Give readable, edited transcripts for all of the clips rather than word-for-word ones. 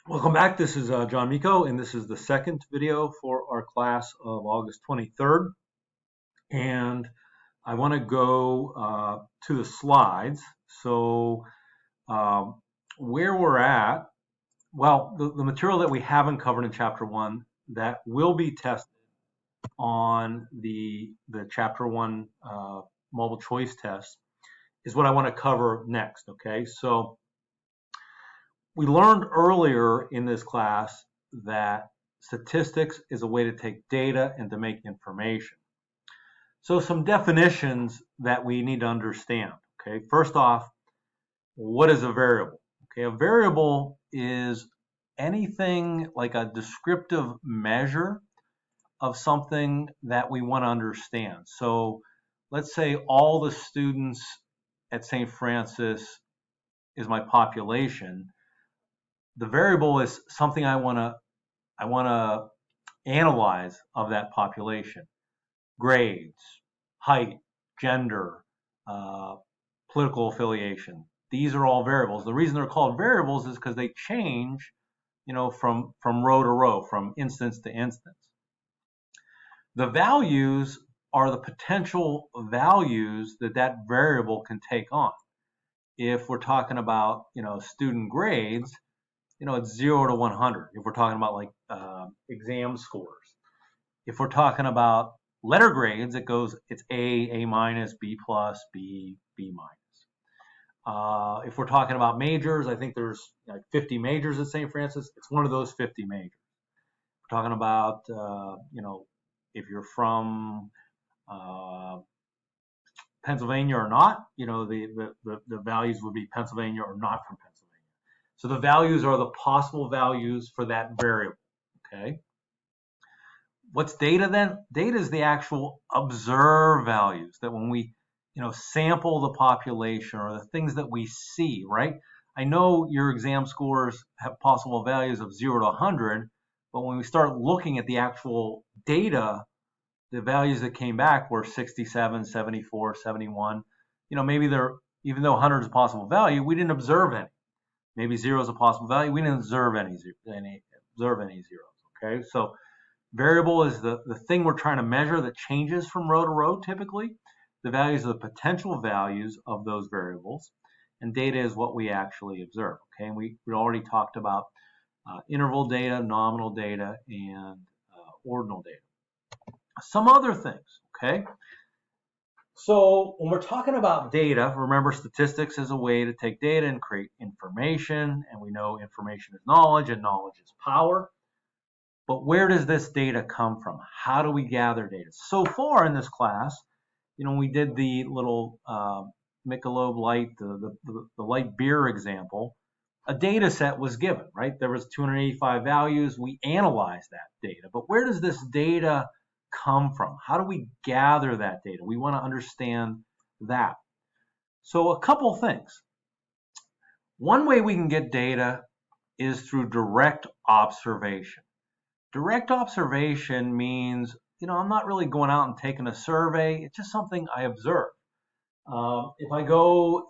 Welcome back. This is John Miko, and this is the second video for our class of August 23rd. And I want to go to the slides. So, where we're at, well, the material that we haven't covered in Chapter 1 that will be tested on the Chapter 1 multiple choice test is what I want to cover next, okay? So, we learned earlier in this class that statistics is a way to take data and to make information. So some definitions that we need to understand. Okay, first off, what is a variable? Okay, a variable is anything like a descriptive measure of something that we want to understand. So let's say all the students at St. Francis is my population. The variable is something I want to analyze of that population. Grades, height, gender, political affiliation. These are all variables. The reason they're called variables is because they change, from row to row, from instance to instance. The values are the potential values that variable can take on. If we're talking about, student grades, it's 0 to 100. If we're talking about like exam scores. If we're talking about letter grades, it's A minus, B plus, B minus. If we're talking about majors, I think there's like 50 majors at St. Francis. It's one of those 50 majors. We're talking about, if you're from Pennsylvania or not, the values would be Pennsylvania or not from Pennsylvania. So the values are the possible values for that variable, okay? What's data then? Data is the actual observed values that when we, sample the population or the things that we see, right? I know your exam scores have possible values of 0 to 100, but when we start looking at the actual data, the values that came back were 67, 74, 71. Maybe they're, even though 100 is a possible value, we didn't observe any. Maybe 0 is a possible value. We didn't observe any zeros, okay? So variable is the thing we're trying to measure that changes from row to row typically. The values are the potential values of those variables. And data is what we actually observe, okay? And we already talked about interval data, nominal data, and ordinal data. Some other things, okay? So when we're talking about data, remember statistics is a way to take data and create information. And we know information is knowledge and knowledge is power. But where does this data come from? How do we gather data? So far in this class, we did the little Michelob Light, the light beer example. A data set was given, right? There was 285 values. We analyzed that data. But where does this data come from? How do we gather that data? We want to understand that. So a couple things. One way we can get data is through direct observation. Direct observation means, I'm not really going out and taking a survey. It's just something I observe. If I go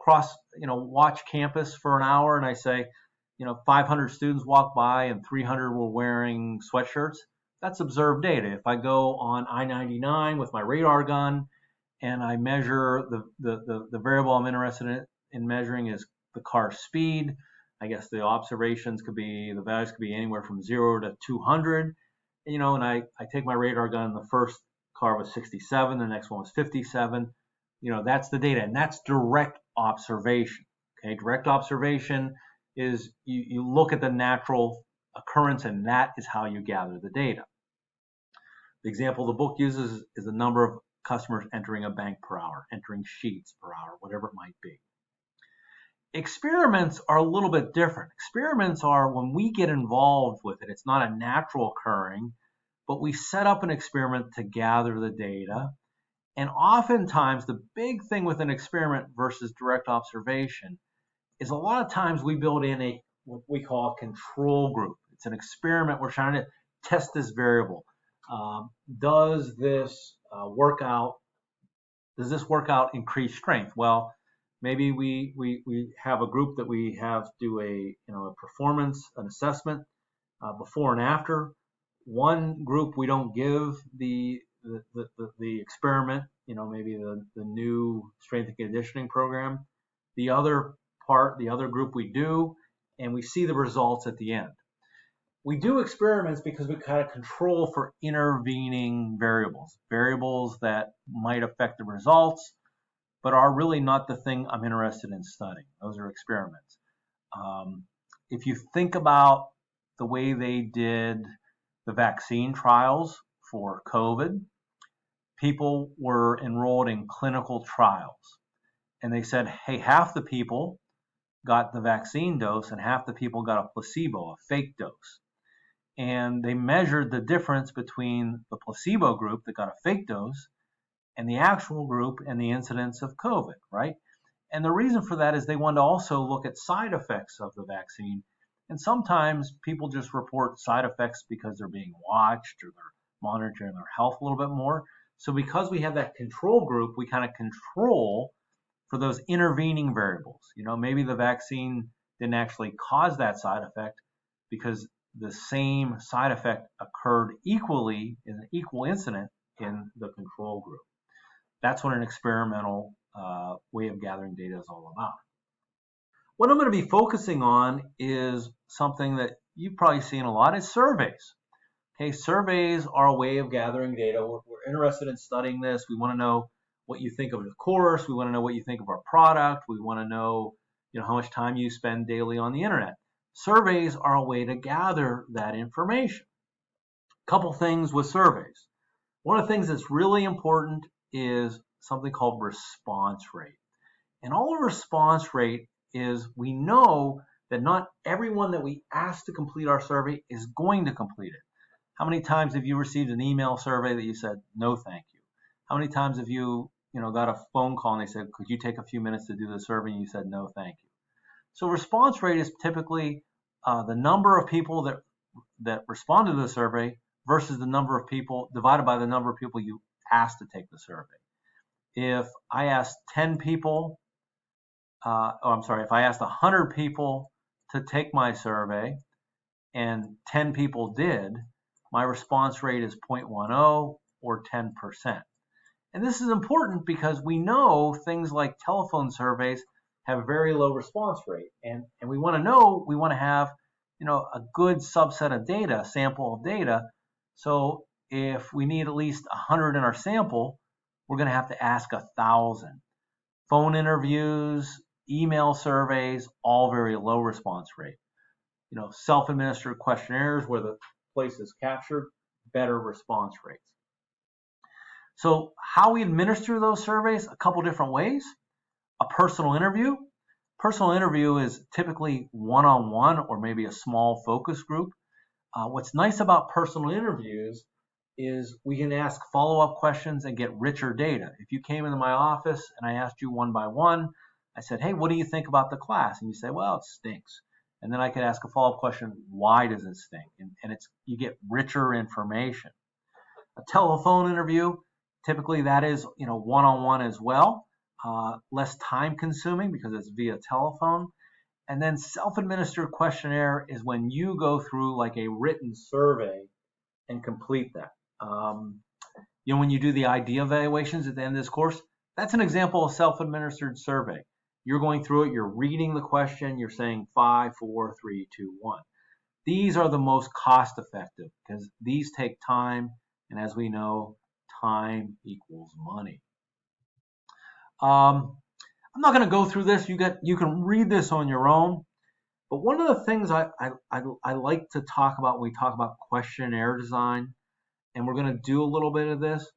across, watch campus for an hour and I say, 500 students walk by and 300 were wearing sweatshirts, that's observed data. If I go on I-99 with my radar gun and I measure the variable I'm interested in measuring is the car speed, I guess the values could be anywhere from 0 to 200, and I take my radar gun, the first car was 67, the next one was 57, that's the data, and that's direct observation, okay? Direct observation is you look at the natural occurrence, and that is how you gather the data. The example the book uses is the number of customers entering a bank per hour, entering sheets per hour, whatever it might be. Experiments are a little bit different. Experiments are when we get involved with it. It's not a natural occurring, but we set up an experiment to gather the data. And oftentimes, the big thing with an experiment versus direct observation is a lot of times we build in what we call a control group. It's an experiment. We're trying to test this variable. Does this workout increase strength? Well, Maybe we have a group that we have do a performance, an assessment before and after. One group we don't give the experiment, maybe the new strength and conditioning program. The other group we do, and we see the results at the end. We do experiments because we kind of control for intervening variables that might affect the results, but are really not the thing I'm interested in studying. Those are experiments. If you think about the way they did the vaccine trials for COVID, people were enrolled in clinical trials. And they said, hey, half the people got the vaccine dose and half the people got a placebo, a fake dose. And they measured the difference between the placebo group that got a fake dose and the actual group and the incidence of COVID, right? And the reason for that is they wanted to also look at side effects of the vaccine. And sometimes people just report side effects because they're being watched or they're monitoring their health a little bit more. So because we have that control group, we kind of control for those intervening variables. Maybe the vaccine didn't actually cause that side effect because the same side effect occurred equally in an equal incident in the control group. That's what an experimental way of gathering data is all about. What I'm going to be focusing on is something that you've probably seen a lot, is surveys. Okay, surveys are a way of gathering data. We're interested in studying this. We want to know what you think of the course. We want to know what you think of our product. We want to know, how much time you spend daily on the internet. Surveys are a way to gather that information. A couple things with surveys. One of the things that's really important is something called response rate. And all a response rate is, we know that not everyone that we ask to complete our survey is going to complete it. How many times have you received an email survey that you said, no, thank you? How many times have you, got a phone call and they said, could you take a few minutes to do the survey? And you said, no, thank you. So response rate is typically the number of people that respond to the survey versus the number of people divided by the number of people you asked to take the survey. If I asked 10 people, if I asked 100 people to take my survey and 10 people did, my response rate is 0.10 or 10%. And this is important because we know things like telephone surveys have a very low response rate. And we want to have, a good subset of data, sample of data. So if we need at least 100 in our sample, we're going to have to ask 1,000. Phone interviews, email surveys, all very low response rate. Self-administered questionnaires where the place is captured, better response rates. So how we administer those surveys, a couple different ways. A personal interview. Personal interview is typically one-on-one or maybe a small focus group. What's nice about personal interviews is we can ask follow-up questions and get richer data. If you came into my office and I asked you one by one, I said, hey, what do you think about the class? And you say, well, it stinks. And then I could ask a follow-up question, why does it stink? And you get richer information. A telephone interview, typically that is one-on-one as well. Less time consuming because it's via telephone. And then self-administered questionnaire is when you go through like a written survey and complete that. When you do the idea evaluations at the end of this course, that's an example of self-administered survey. You're going through it, you're reading the question, you're saying 5, 4, 3, 2, 1. These are the most cost effective because these take time, and as we know, time equals money. I'm not going to go through this. You can read this on your own. But one of the things I like to talk about when we talk about questionnaire design, and we're going to do a little bit of this,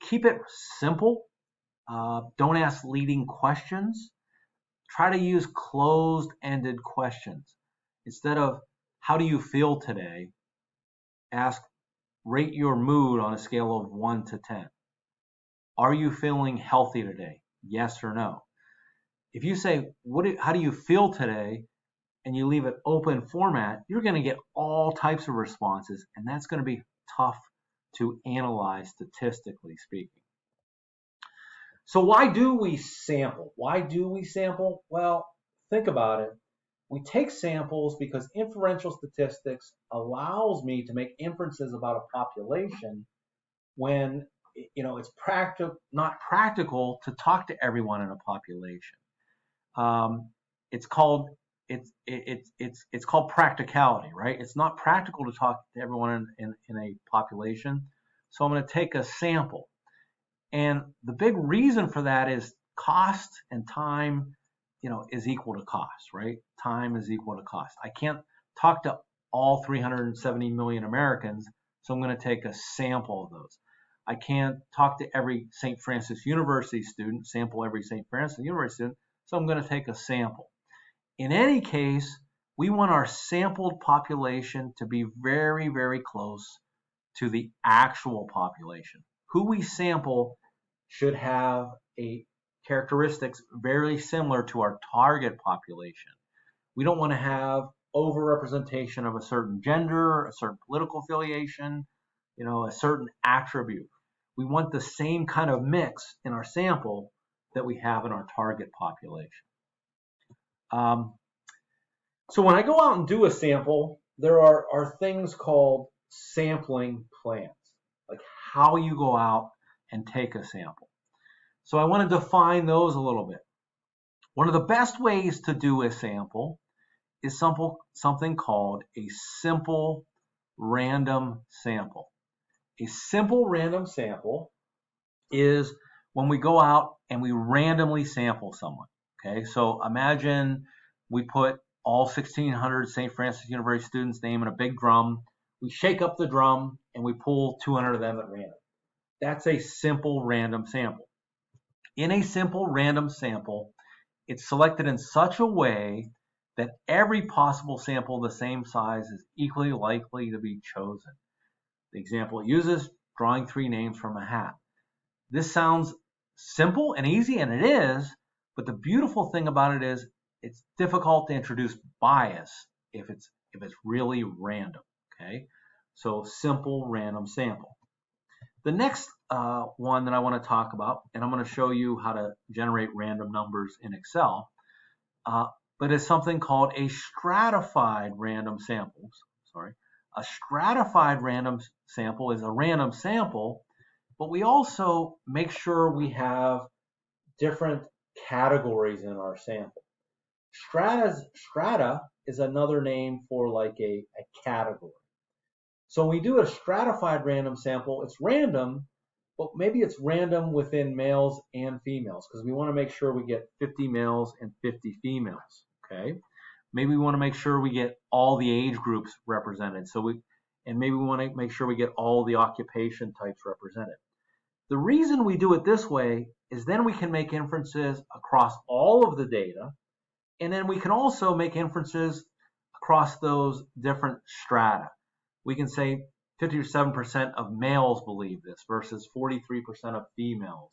keep it simple. Don't ask leading questions. Try to use closed-ended questions. Instead of, how do you feel today? Ask, rate your mood on a scale of 1 to 10. Are you feeling healthy today? Yes or no? If you say, how do you feel today? And you leave it open format, you're going to get all types of responses, and that's going to be tough to analyze statistically speaking. So why do we sample? Why do we sample? Well, think about it. We take samples because inferential statistics allows me to make inferences about a population when it's not practical to talk to everyone in a population. It's called it's called practicality, right? It's not practical to talk to everyone in a population. So I'm going to take a sample. And the big reason for that is cost and time, is equal to cost, right? Time is equal to cost. I can't talk to all 370 million Americans, so I'm going to take a sample of those. I can't talk to every St. Francis University student, sample every St. Francis University student, so I'm going to take a sample. In any case, we want our sampled population to be very, very close to the actual population. Who we sample should have a characteristics very similar to our target population. We don't want to have overrepresentation of a certain gender, a certain political affiliation, a certain attribute. We want the same kind of mix in our sample that we have in our target population. So when I go out and do a sample, there are things called sampling plans, like how you go out and take a sample. So I want to define those a little bit. One of the best ways to do a sample is something called a simple random sample. A simple random sample is when we go out and we randomly sample someone. Okay, so imagine we put all 1,600 St. Francis University students' name in a big drum. We shake up the drum and we pull 200 of them at random. That's a simple random sample. In a simple random sample, it's selected in such a way that every possible sample the same size is equally likely to be chosen. The example it uses, drawing 3 names from a hat. This sounds simple and easy, and it is, but the beautiful thing about it is it's difficult to introduce bias if it's really random, okay? So simple random sample. The next one that I want to talk about, and I'm going to show you how to generate random numbers in Excel, but it's something called a stratified random sample. A stratified random sample is a random sample, but we also make sure we have different categories in our sample. Strata is another name for like a category. So when we do a stratified random sample, it's random, but maybe it's random within males and females because we want to make sure we get 50 males and 50 females, okay? Maybe we want to make sure we get all the age groups represented. And maybe we want to make sure we get all the occupation types represented. The reason we do it this way is then we can make inferences across all of the data, and then we can also make inferences across those different strata. We can say 57% of males believe this versus 43% of females.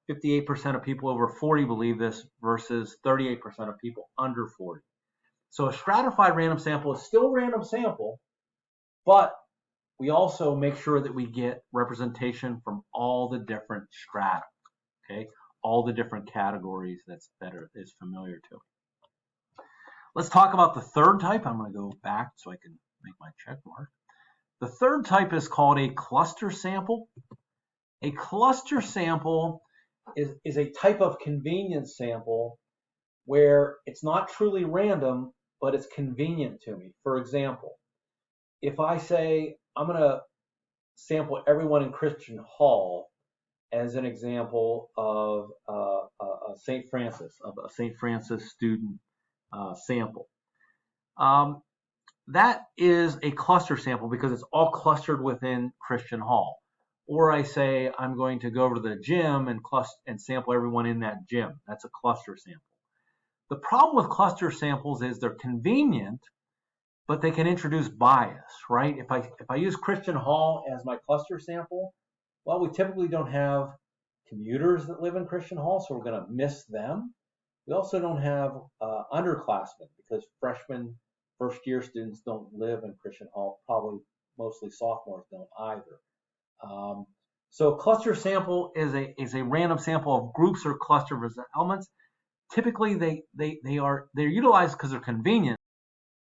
58% of people over 40 believe this versus 38% of people under 40. So a stratified random sample is still a random sample, but we also make sure that we get representation from all the different strata, okay? All the different categories that is familiar to me. Let's talk about the third type. I'm going to go back so I can make my check mark. The third type is called a cluster sample. A cluster sample is a type of convenience sample where it's not truly random, but it's convenient to me. For example, if I say I'm going to sample everyone in Christian Hall as an example of a St. Francis student sample. That is a cluster sample because it's all clustered within Christian Hall. Or I say I'm going to go over to the gym and sample everyone in that gym. That's a cluster sample. The problem with cluster samples is they're convenient, but they can introduce bias, right? If I use Christian Hall as my cluster sample, well, we typically don't have commuters that live in Christian Hall, so we're going to miss them. We also don't have underclassmen because freshmen, first-year students don't live in Christian Hall. Probably mostly sophomores don't either. So a cluster sample is a random sample of groups or cluster of elements. Typically they're utilized because they're convenient.